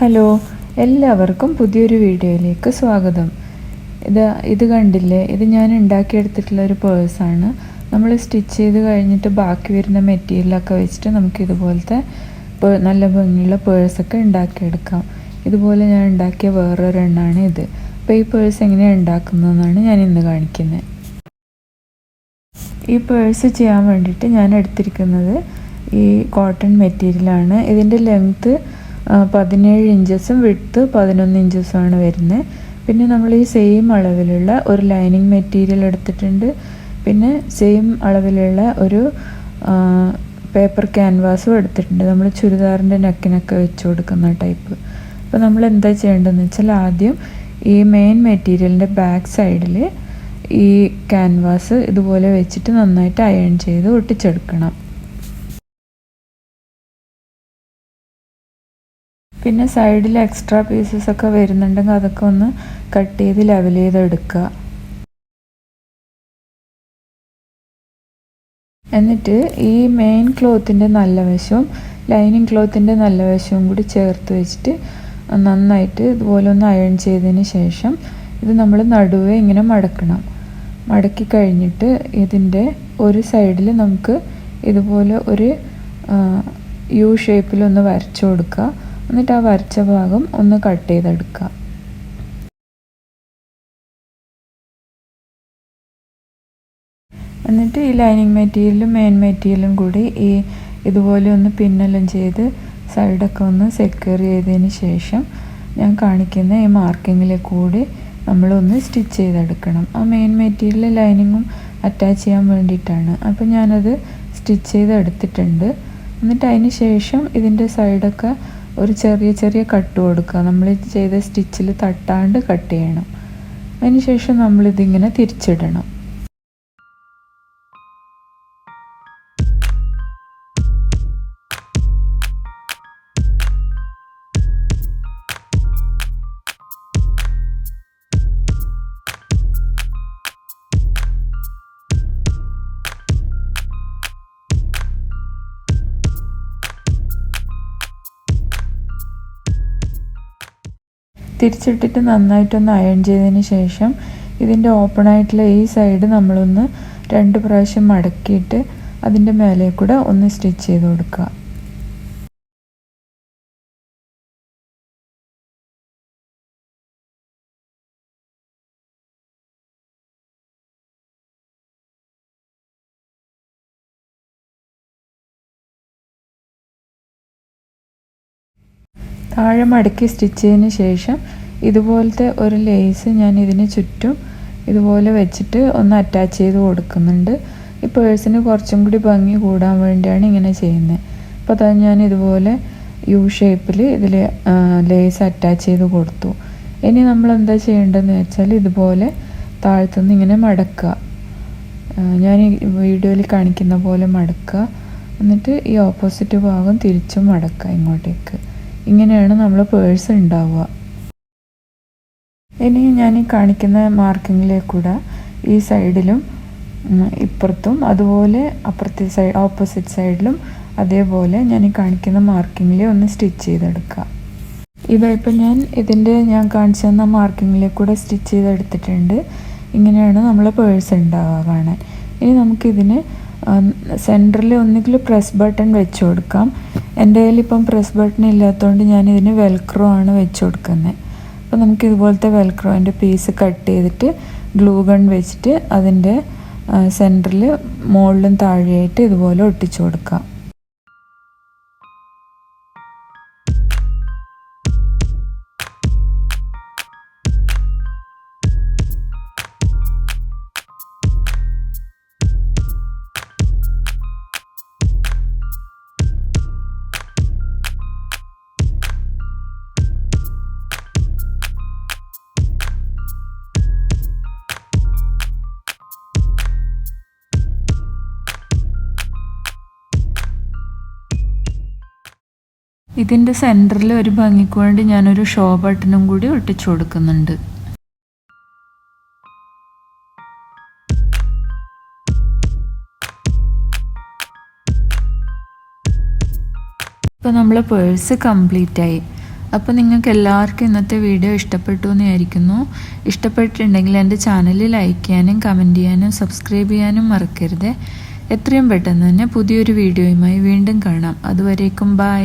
Hello, എല്ലാവർക്കും പുതിയൊരു വീഡിയോയിലേക്ക് സ്വാഗതം. ഇത് കണ്ടില്ലേ, ഇത് ഞാൻ ഉണ്ടാക്കിയെടുത്തിട്ടുള്ള ഒരു പേഴ്സാണ്. നമ്മൾ സ്റ്റിച്ച് ചെയ്ത് കഴിഞ്ഞിട്ട് ബാക്കി വരുന്ന മെറ്റീരിയലൊക്കെ വെച്ചിട്ട് നമുക്ക് ഇതുപോലത്തെ നല്ല ഭംഗിയുള്ള പേഴ്സൊക്കെ ഉണ്ടാക്കിയെടുക്കാം. ഇതുപോലെ ഞാൻ ഉണ്ടാക്കിയ വേറൊരെണ്ണമാണ് ഇത്. അപ്പോൾ ഈ പേഴ്സ് എങ്ങനെയാണ് ഉണ്ടാക്കുന്നതെന്നാണ് ഞാൻ ഇന്ന് കാണിക്കുന്നത്. ഈ പേഴ്സ് ചെയ്യാൻ വേണ്ടിയിട്ട് ഞാൻ എടുത്തിരിക്കുന്നത് ഈ കോട്ടൺ മെറ്റീരിയലാണ്. ഇതിൻ്റെ ലെങ്ത്ത് 17 ഇഞ്ചസും വിഡ്ത്ത് 11 ഇഞ്ചസുമാണ് വരുന്നത്. പിന്നെ നമ്മൾ ഈ സെയിം അളവിലുള്ള ഒരു ലൈനിങ് മെറ്റീരിയൽ എടുത്തിട്ടുണ്ട്. പിന്നെ സെയിം അളവിലുള്ള ഒരു പേപ്പർ ക്യാൻവാസും എടുത്തിട്ടുണ്ട്. നമ്മൾ ചുരിദാറിൻ്റെ നെക്കിനൊക്കെ വെച്ച് കൊടുക്കുന്ന ടൈപ്പ്. അപ്പോൾ നമ്മൾ എന്താ ചെയ്യേണ്ടതെന്ന് വെച്ചാൽ, ആദ്യം ഈ മെയിൻ മെറ്റീരിയലിൻ്റെ ബാക്ക് സൈഡിൽ ഈ ക്യാൻവാസ് ഇതുപോലെ വെച്ചിട്ട് നന്നായിട്ട് അയൺ ചെയ്ത് ഒട്ടിച്ചെടുക്കണം. പിന്നെ സൈഡിൽ എക്സ്ട്രാ പീസസ് ഒക്കെ വരുന്നുണ്ടെങ്കിൽ അതൊക്കെ ഒന്ന് കട്ട് ചെയ്ത് ലെവൽ ചെയ്തെടുക്കുക. എന്നിട്ട് ഈ മെയിൻ ക്ലോത്തിൻ്റെ നല്ല വശവും ലൈനിങ് ക്ലോത്തിൻ്റെ നല്ല വശവും കൂടി ചേർത്ത് വെച്ചിട്ട് നന്നായിട്ട് ഇതുപോലെ ഒന്ന് അയൺ ചെയ്തതിന് ശേഷം ഇത് നമ്മൾ നടുവേ ഇങ്ങനെ മടക്കണം. മടക്കി കഴിഞ്ഞിട്ട് ഇതിൻ്റെ ഒരു സൈഡിൽ നമുക്ക് ഇതുപോലെ ഒരു യു ഷേപ്പിലൊന്ന് വരച്ചു കൊടുക്കുക. എന്നിട്ട് ആ വരച്ച ഭാഗം ഒന്ന് കട്ട് ചെയ്തെടുക്കുക. എന്നിട്ട് ഈ ലൈനിങ് മെറ്റീരിയലും മെയിൻ മെറ്റീരിയലും കൂടി ഇതുപോലെ ഒന്ന് പിന്നെല്ലാം ചെയ്ത് സൈഡൊക്കെ ഒന്ന് സെക്യൂർ ചെയ്തതിന് ശേഷം ഞാൻ കാണിക്കുന്ന ഈ മാർക്കിങ്ങിൽ കൂടി നമ്മളൊന്ന് സ്റ്റിച്ച് ചെയ്തെടുക്കണം. ആ മെയിൻ മെറ്റീരിയൽ ലൈനിങ്ങും അറ്റാച്ച് ചെയ്യാൻ വേണ്ടിയിട്ടാണ്. അപ്പോൾ ഞാനത് സ്റ്റിച്ച് ചെയ്തെടുത്തിട്ടുണ്ട്. എന്നിട്ട് അതിന് ശേഷം ഇതിൻ്റെ സൈഡൊക്കെ ഒരു ചെറിയ കട്ട് കൊടുക്കുക. നമ്മൾ ചെയ്ത സ്റ്റിച്ചിൽ തട്ടാണ്ട് കട്ട് ചെയ്യണം. അതിന് ശേഷം നമ്മളിതിങ്ങനെ തിരിച്ചിടണം. തിരിച്ചിട്ടിട്ട് നന്നായിട്ടൊന്ന് അയൺ ചെയ്തതിന് ശേഷം ഇതിൻ്റെ ഓപ്പൺ ആയിട്ടുള്ള ഈ സൈഡ് നമ്മളൊന്ന് 2 പ്രാവശ്യം മടക്കിയിട്ട് അതിൻ്റെ മേലെ കൂടെ ഒന്ന് സ്റ്റിച്ച് ചെയ്ത് കൊടുക്കുക. താഴെ മടക്കി സ്റ്റിച്ച് ചെയ്തതിന് ശേഷം ഇതുപോലത്തെ ഒരു ലേസ് ഞാൻ ഇതിന് ചുറ്റും ഇതുപോലെ വെച്ചിട്ട് ഒന്ന് അറ്റാച്ച് ചെയ്ത് കൊടുക്കുന്നുണ്ട്. ഈ പേഴ്സിന് കുറച്ചും കൂടി ഭംഗി കൂടാൻ വേണ്ടിയാണ് ഇങ്ങനെ ചെയ്യുന്നത്. അപ്പോൾ അത് ഞാൻ ഇതുപോലെ യു ഷേപ്പിൽ ഇതിൽ ലേസ് അറ്റാച്ച് ചെയ്ത് കൊടുത്തു. ഇനി നമ്മൾ എന്താ ചെയ്യേണ്ടതെന്ന് വെച്ചാൽ, ഇതുപോലെ താഴത്തുനിന്ന് ഇങ്ങനെ മടക്കുക. ഞാൻ ഈ വീഡിയോയിൽ കാണിക്കുന്ന പോലെ മടക്കുക. എന്നിട്ട് ഈ ഓപ്പോസിറ്റ് ഭാഗം തിരിച്ചും മടക്കുക ഇങ്ങോട്ടേക്ക്. ഇങ്ങനെയാണ് നമ്മൾ പേഴ്സ് ഉണ്ടാവുക. ഇനി ഞാൻ ഈ കാണിക്കുന്ന മാർക്കിങ്ങിലേക്കൂടെ ഈ സൈഡിലും ഇപ്പുറത്തും അതുപോലെ അപ്പുറത്തെ ഓപ്പോസിറ്റ് സൈഡിലും അതേപോലെ ഞാൻ ഈ കാണിക്കുന്ന മാർക്കിങ്ങിൽ ഒന്ന് സ്റ്റിച്ച് ചെയ്തെടുക്കുക. ഇതായിപ്പോൾ ഞാൻ കാണിച്ചു തന്ന മാർക്കിങ്ങിലേക്കൂടെ സ്റ്റിച്ച് ചെയ്തെടുത്തിട്ടുണ്ട്. ഇങ്ങനെയാണ് നമ്മൾ പേഴ്സ് ഉണ്ടാവുക കാണാൻ. ഇനി നമുക്കിതിന് സെൻറ്ററിൽ ഒന്നുകിൽ പ്രസ് ബട്ടൺ വെച്ച് കൊടുക്കാം. എൻ്റെ കയ്യിൽ ഇപ്പം പ്രസ് ബട്ടൺ ഇല്ലാത്തതുകൊണ്ട് ഞാനിതിന് വെൽക്രോ ആണ് വെച്ച് കൊടുക്കുന്നത്. അപ്പോൾ നമുക്ക് ഇതുപോലത്തെ വെൽക്രോൻ്റെ പീസ് കട്ട് ചെയ്തിട്ട് ഗ്ലൂ ഗൺ വെച്ചിട്ട് അതിൻ്റെ സെൻറ്ററിൽ മുകളിലും താഴെയായിട്ട് ഇതുപോലെ ഒട്ടിച്ചു കൊടുക്കാം. ഇതിൻ്റെ സെൻറ്ററിൽ ഒരു ഭംഗിക്ക് വേണ്ടി ഞാനൊരു ഷോ ബട്ടണും കൂടി ഒട്ടിച്ചു കൊടുക്കുന്നുണ്ട്. ഇപ്പോൾ നമ്മളെ പേഴ്സ് കംപ്ലീറ്റ് ആയി. അപ്പോൾ നിങ്ങൾക്ക് എല്ലാവർക്കും ഇന്നത്തെ വീഡിയോ ഇഷ്ടപ്പെട്ടു എന്ന് വിചാരിക്കുന്നു. ഇഷ്ടപ്പെട്ടിട്ടുണ്ടെങ്കിൽ എൻ്റെ ചാനൽ ലൈക്ക് ചെയ്യാനും കമൻറ്റ് ചെയ്യാനും സബ്സ്ക്രൈബ് ചെയ്യാനും മറക്കരുത്. എത്രയും പെട്ടെന്ന് തന്നെ പുതിയൊരു വീഡിയോയുമായി വീണ്ടും കാണാം. അതുവരേക്കും ബൈ.